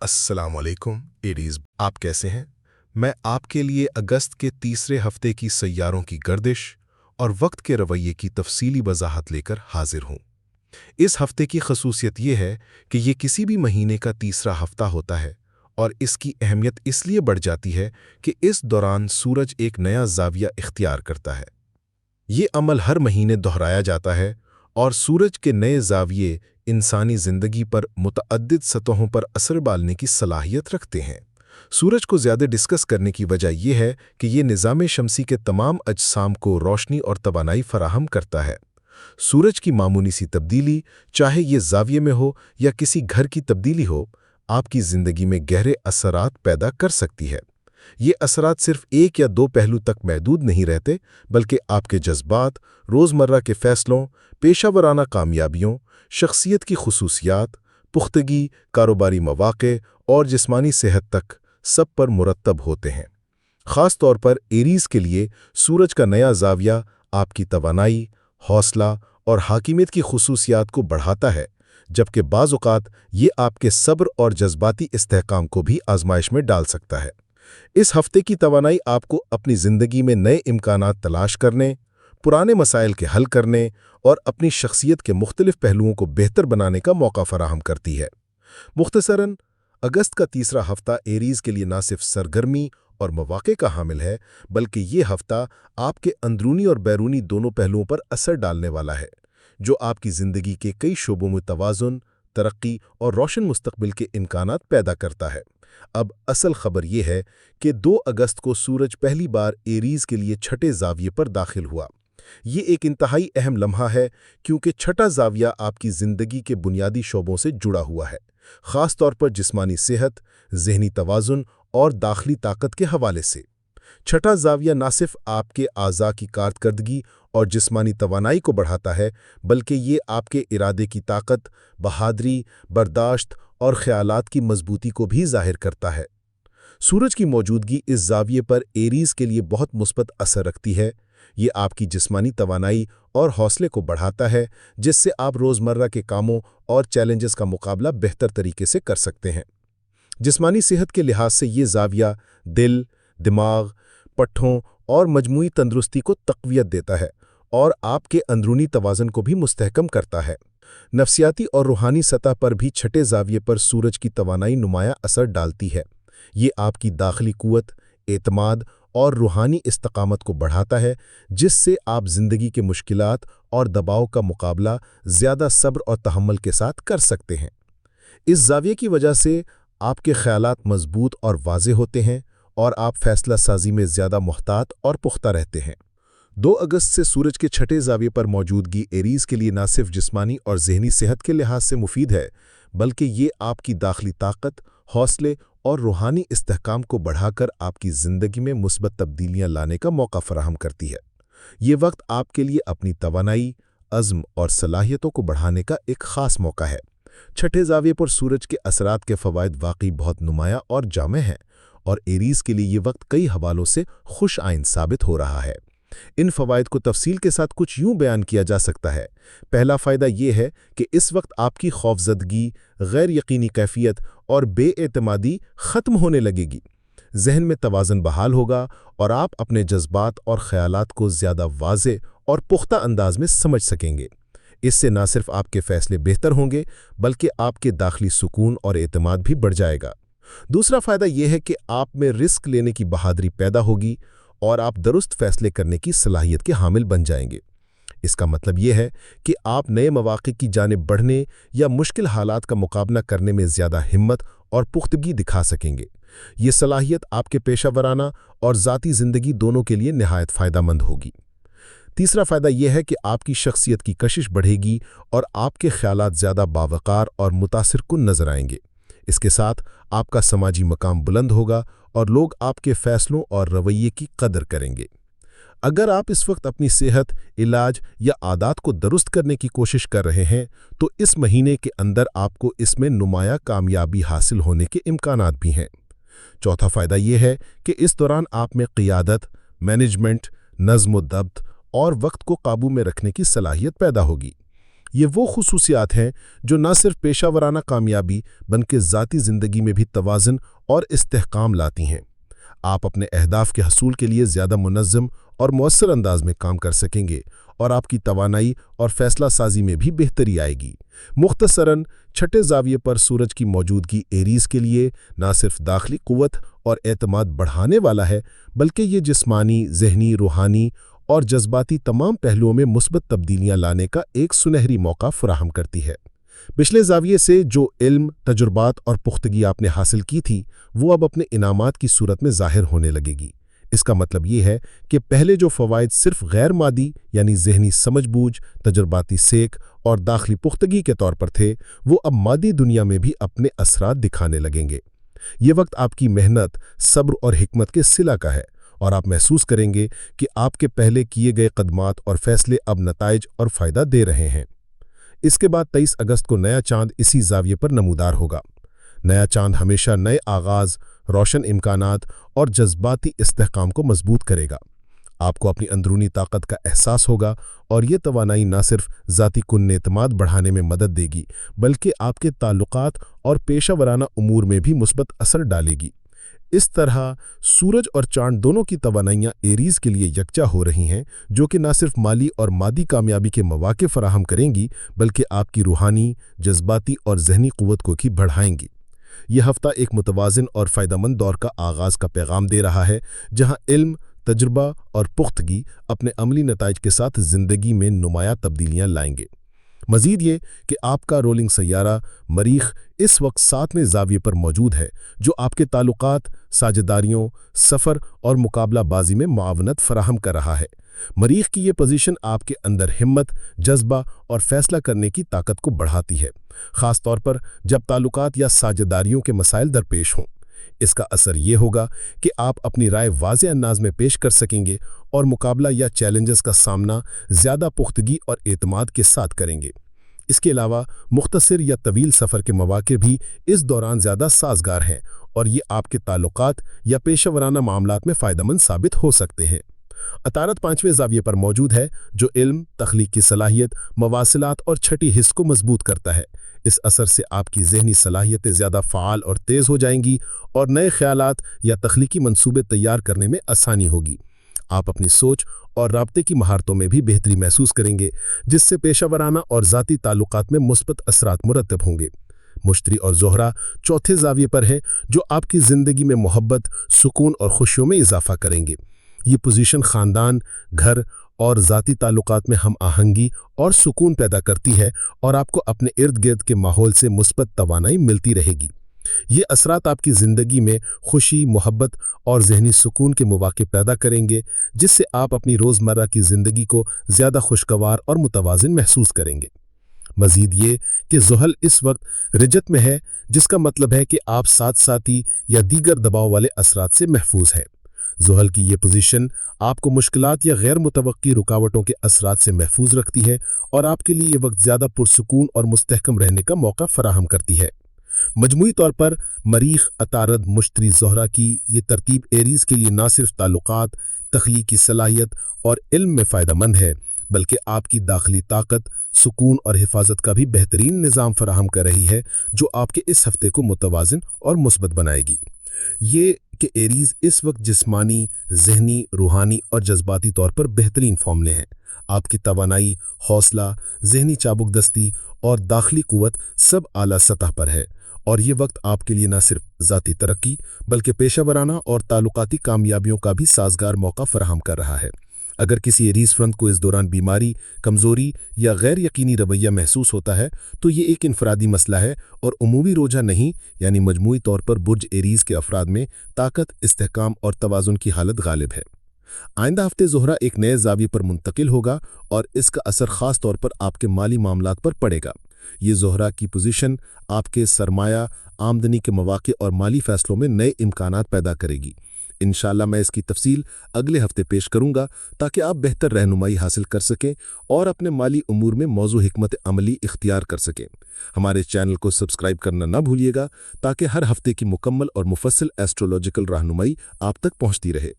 अस्सलाम वालेकुम एरीज, आप कैसे हैं? मैं आपके लिए अगस्त के तीसरे हफ्ते की सैयारों की गर्दिश और वक्त के रवैये की तफसीली वजाहत लेकर हाजिर हूँ। इस हफ्ते की खसूसियत यह है कि ये किसी भी महीने का तीसरा हफ्ता होता है और इसकी अहमियत इसलिए बढ़ जाती है कि इस दौरान सूरज एक नया जाविया इख्तियार करता है। ये अमल हर महीने दोहराया जाता है और सूरज के नए जाविये इंसानी ज़िंदगी पर मुतअद्दिद सतहों पर असर डालने की सलाहियत रखते हैं। सूरज को ज़्यादा डिस्कस करने की वजह यह है कि ये निज़ाम शमसी के तमाम अजसाम को रोशनी और तवानाई फराहम करता है। सूरज की मामूली सी तब्दीली, चाहे ये जाविये में हो या किसी घर की तब्दीली हो, आपकी ज़िंदगी में गहरे असरात पैदा कर सकती है। ये असरात सिर्फ एक या दो पहलू तक महदूद नहीं रहते, बल्कि आपके जज्बात, रोज़मर्रा के फ़ैसलों, पेशावराना कामयाबियों, शख्सियत की खुसूसियात, पुख्तगी, कारोबारी मौक़े और जिस्मानी सेहत तक सब पर मुरतब होते हैं। ख़ास तौर पर एरीज़ के लिए सूरज का नया जाविया आपकी तवानाई, हौसला और हाकिमियत की खुसूसियात को बढ़ाता है, जबकि बाज़ औक़ात ये आपके सब्र और जज्बाती इस्तेहकाम को भी आजमाइश में डाल सकता है। इस हफ्ते की तवानाई आपको अपनी ज़िंदगी में नए इम्कानात तलाश करने, पुराने मसाइल के हल करने और अपनी शख्सियत के मुख्तलिफ पहलुओं को बेहतर बनाने का मौका फराहम करती है। मुख्तसरन, अगस्त का तीसरा हफ्ता एरीज़ के लिए न सिर्फ सरगर्मी और मौक़े का हामिल है, बल्कि ये हफ्ता आपके अंदरूनी और बैरूनी दोनों पहलुओं पर असर डालने वाला है, जो आपकी ज़िंदगी के कई शोबों में तवाज़ुन, तरक्की और रोशन मुस्तकबिल के इम्कानात पैदा करता है। अब असल खबर यह है कि 2 अगस्त को सूरज पहली बार एरीज़ के लिए छठे जाविये पर दाखिल हुआ। ये एक इंतहाई अहम लम्हा है, क्योंकि छठा जाविया आपकी ज़िंदगी के बुनियादी शोबों से जुड़ा हुआ है, ख़ास तौर पर जिस्मानी सेहत, ज़हनी तवाज़ुन और दाखिली ताकत के हवाले से। छठा जाविया न सिर्फ आपके आज़ा की कारकर्दगी और जिस्मानी तवानाई को बढ़ाता है, बल्कि ये आपके इरादे की ताकत, बहादरी, बर्दाश्त और ख़यालात की मजबूती को भी ज़ाहिर करता है। सूरज की मौजूदगी इस जाविये पर एरीज़ के लिए बहुत मुस्बत असर रखती है। ये आपकी जिस्मानी तवानाई और हौसले को बढ़ाता है, जिससे आप रोज़मर्रा के कामों और चैलेंजेस का मुकाबला बेहतर तरीके से कर सकते हैं। जिस्मानी सेहत के लिहाज से ये जाविया दिल, दिमाग, पट्ठों और मजमूई तंदुरुस्ती को तक़वियत देता है और आपके अंदरूनी तवाज़ुन को भी मुस्तहकम करता है। नफ्सियाती और रूहानी सतह पर भी छठे जाविये पर सूरज की तवानाई नुमाया असर डालती है। ये आपकी दाखिली कुव्वत, एतमाद और रूहानी इस्तकामत को बढ़ाता है, जिससे आप ज़िंदगी के मुश्किलात और दबाव का मुकाबला ज़्यादा सब्र और तहम्मुल के साथ कर सकते हैं। इस जाविये की वजह से आपके ख़यालात मजबूत और वाज़ेह होते हैं और आप फैसला साजी में ज़्यादा मुहतात और पुख्ता रहते हैं। 2 अगस्त से सूरज के छठे जाविये पर मौजूदगी एरीज़ के लिए न सिर्फ जिस्मानी और ज़हनी सेहत के लिहाज से मुफीद है, बल्कि ये आपकी दाखिली ताकत, हौसले और रूहानी इस्तेहकाम को बढ़ाकर आपकी ज़िंदगी में मुस्बत तब्दीलियाँ लाने का मौका फराहम करती है। ये वक्त आपके लिए अपनी तवानाई, अज़्म और सलाहियतों को बढ़ाने का एक ख़ास मौका है। छठे जाविये पर सूरज के असरात के फ़वाइद वाकई बहुत नुमाया और जामे हैं, और एरीज़ के लिए ये वक्त कई हवालों से खुश आइंद साबित हो रहा है। इन फ़वाइद को तफसील के साथ कुछ यूँ बयान किया जा सकता है। पहला फ़ायदा ये है कि इस वक्त आपकी खौफज़दगी, गैर यकीनी कैफियत और बेएतमादी ख़त्म होने लगेगी। जहन में तवाज़ुन बहाल होगा और आप अपने जज्बात और ख़यालात को ज़्यादा वाज़ेह और पुख्ता अंदाज में समझ सकेंगे। इससे न सिर्फ आपके फ़ैसले बेहतर होंगे, बल्कि आपके दाखिली सुकून और एतमाद भी बढ़ जाएगा। दूसरा फ़ायदा यह है कि आप में रिस्क लेने की बहादुरी पैदा होगी और आप दुरुस्त फैसले करने की सलाहियत के हामिल बन जाएंगे। इसका मतलब यह है कि आप नए मौक़े की जानिब बढ़ने या मुश्किल हालात का मुकाबला करने में ज़्यादा हिम्मत और पुख्तगी दिखा सकेंगे। ये सलाहियत आपके पेशावराना और ज़ाती ज़िंदगी दोनों के लिए निहायत फ़ायदेमंद होगी। तीसरा फ़ायदा यह है कि आपकी शख्सियत की कशिश बढ़ेगी और आपके ख़यालात ज़्यादा बावक़ार और मुतासिरकुन नज़र आएंगे। इसके साथ आपका समाजी मकाम बुलंद होगा और लोग आपके फ़ैसलों और रवैये की कदर करेंगे। अगर आप इस वक्त अपनी सेहत, इलाज या आदत को दुरुस्त करने की कोशिश कर रहे हैं, तो इस महीने के अंदर आपको इसमें नुमाया कामयाबी हासिल होने के इम्कानात भी हैं। चौथा फ़ायदा यह है कि इस दौरान आप में क़ियादत, मैनेजमेंट, नज़्म व ज़ब्त और वक्त को काबू में रखने की सलाहियत पैदा होगी। یہ وہ خصوصیات ہیں جو نہ صرف پیشہ ورانہ کامیابی بلکہ ذاتی زندگی میں بھی توازن اور استحکام لاتی ہیں۔ آپ اپنے اہداف کے حصول کے لیے زیادہ منظم اور مؤثر انداز میں کام کر سکیں گے اور آپ کی توانائی اور فیصلہ سازی میں بھی بہتری آئے گی۔ مختصراً، چھٹے زاویے پر سورج کی موجودگی ایریز کے لیے نہ صرف داخلی قوت اور اعتماد بڑھانے والا ہے بلکہ یہ جسمانی، ذہنی، روحانی اور جذباتی تمام پہلوؤں میں مثبت تبدیلیاں لانے کا ایک سنہری موقع فراہم کرتی ہے۔ پچھلے زاویے سے جو علم، تجربات اور پختگی آپ نے حاصل کی تھی وہ اب اپنے انعامات کی صورت میں ظاہر ہونے لگے گی۔ اس کا مطلب یہ ہے کہ پہلے جو فوائد صرف غیر مادی یعنی ذہنی سمجھ بوجھ، تجرباتی سیکھ اور داخلی پختگی کے طور پر تھے، وہ اب مادی دنیا میں بھی اپنے اثرات دکھانے لگیں گے۔ یہ وقت آپ کی محنت، صبر اور حکمت کے صلہ کا ہے اور آپ محسوس کریں گے کہ آپ کے پہلے کیے گئے قدمات اور فیصلے اب نتائج اور فائدہ دے رہے ہیں۔ اس کے بعد 23 اگست کو نیا چاند اسی زاویے پر نمودار ہوگا۔ نیا چاند ہمیشہ نئے آغاز، روشن امکانات اور جذباتی استحکام کو مضبوط کرے گا۔ آپ کو اپنی اندرونی طاقت کا احساس ہوگا اور یہ توانائی نہ صرف ذاتی کن اعتماد بڑھانے میں مدد دے گی بلکہ آپ کے تعلقات اور پیشہ ورانہ امور میں بھی مثبت اثر ڈالے گی۔ اس طرح سورج اور چاند دونوں کی توانائیاں ایریز کے لیے یکجا ہو رہی ہیں، جو کہ نہ صرف مالی اور مادی کامیابی کے مواقع فراہم کریں گی بلکہ آپ کی روحانی، جذباتی اور ذہنی قوت کو بھی بڑھائیں گی۔ یہ ہفتہ ایک متوازن اور فائدہ مند دور کا آغاز کا پیغام دے رہا ہے، جہاں علم، تجربہ اور پختگی اپنے عملی نتائج کے ساتھ زندگی میں نمایاں تبدیلیاں لائیں گے۔ مزید یہ کہ آپ کا رولنگ سیارہ مریخ اس وقت 7ویں زاویے پر موجود ہے، جو آپ کے تعلقات، ساجھیداریوں، سفر اور مقابلہ بازی میں معاونت فراہم کر رہا ہے۔ مریخ کی یہ پوزیشن آپ کے اندر ہمت، جذبہ اور فیصلہ کرنے کی طاقت کو بڑھاتی ہے، خاص طور پر جب تعلقات یا ساجھیداریوں کے مسائل درپیش ہوں۔ اس کا اثر یہ ہوگا کہ آپ اپنی رائے واضح انداز میں پیش کر سکیں گے اور مقابلہ یا چیلنجز کا سامنا زیادہ پختگی اور اعتماد کے ساتھ کریں گے۔ اس کے علاوہ مختصر یا طویل سفر کے مواقع بھی اس دوران زیادہ سازگار ہیں اور یہ آپ کے تعلقات یا پیشہ ورانہ معاملات میں فائدہ مند ثابت ہو سکتے ہیں۔ عطارد 5ویں زاویے پر موجود ہے، جو علم، تخلیق کی صلاحیت، مواصلات اور چھٹی حس کو مضبوط کرتا ہے۔ اس اثر سے آپ کی ذہنی صلاحیتیں زیادہ فعال اور تیز ہو جائیں گی اور نئے خیالات یا تخلیقی منصوبے تیار کرنے میں آسانی ہوگی۔ آپ اپنی سوچ اور رابطے کی مہارتوں میں بھی بہتری محسوس کریں گے، جس سے پیشہ ورانہ اور ذاتی تعلقات میں مثبت اثرات مرتب ہوں گے۔ مشتری اور زہرہ 4تھے زاویے پر ہے، جو آپ کی زندگی میں محبت، سکون اور خوشیوں میں اضافہ کریں گے۔ یہ پوزیشن خاندان، گھر اور ذاتی تعلقات میں ہم آہنگی اور سکون پیدا کرتی ہے اور آپ کو اپنے ارد گرد کے ماحول سے مثبت توانائی ملتی رہے گی۔ یہ اثرات آپ کی زندگی میں خوشی، محبت اور ذہنی سکون کے مواقع پیدا کریں گے، جس سے آپ اپنی روزمرہ کی زندگی کو زیادہ خوشگوار اور متوازن محسوس کریں گے۔ مزید یہ کہ زحل اس وقت رجت میں ہے، جس کا مطلب ہے کہ آپ ساتھ ساتھی یا دیگر دباؤ والے اثرات سے محفوظ ہیں۔ زحل کی یہ پوزیشن آپ کو مشکلات یا غیر متوقع رکاوٹوں کے اثرات سے محفوظ رکھتی ہے اور آپ کے لیے یہ وقت زیادہ پرسکون اور مستحکم رہنے کا موقع فراہم کرتی ہے۔ مجموعی طور پر مریخ، عطارد، مشتری، زہرہ کی یہ ترتیب ایریز کے لیے نہ صرف تعلقات، تخلیقی صلاحیت اور علم میں فائدہ مند ہے بلکہ آپ کی داخلی طاقت، سکون اور حفاظت کا بھی بہترین نظام فراہم کر رہی ہے، جو آپ کے اس ہفتے کو متوازن اور مثبت بنائے گی۔ یہ کہ ایریز اس وقت جسمانی، ذہنی، روحانی اور جذباتی طور پر بہترین فارم میں ہیں۔ آپ کی توانائی، حوصلہ، ذہنی چابک دستی اور داخلی قوت سب اعلیٰ سطح پر ہے اور یہ وقت آپ کے لیے نہ صرف ذاتی ترقی بلکہ پیشہ ورانہ اور تعلقاتی کامیابیوں کا بھی سازگار موقع فراہم کر رہا ہے۔ اگر کسی ایریز فرد کو اس دوران بیماری، کمزوری یا غیر یقینی رویہ محسوس ہوتا ہے تو یہ ایک انفرادی مسئلہ ہے اور عمومی رجحان نہیں، یعنی مجموعی طور پر برج ایریز کے افراد میں طاقت، استحکام اور توازن کی حالت غالب ہے۔ آئندہ ہفتے زہرہ ایک نئے زاویے پر منتقل ہوگا اور اس کا اثر خاص طور پر آپ کے مالی معاملات پر پڑے گا۔ یہ زہرہ کی پوزیشن آپ کے سرمایہ، آمدنی کے مواقع اور مالی فیصلوں میں نئے امکانات پیدا کرے گی۔ انشاءاللہ میں اس کی تفصیل اگلے ہفتے پیش کروں گا تاکہ آپ بہتر رہنمائی حاصل کر سکیں اور اپنے مالی امور میں موزوں حکمت عملی اختیار کر سکیں۔ ہمارے چینل کو سبسکرائب کرنا نہ بھولیے گا تاکہ ہر ہفتے کی مکمل اور مفصل ایسٹرولوجیکل رہنمائی آپ تک پہنچتی رہے۔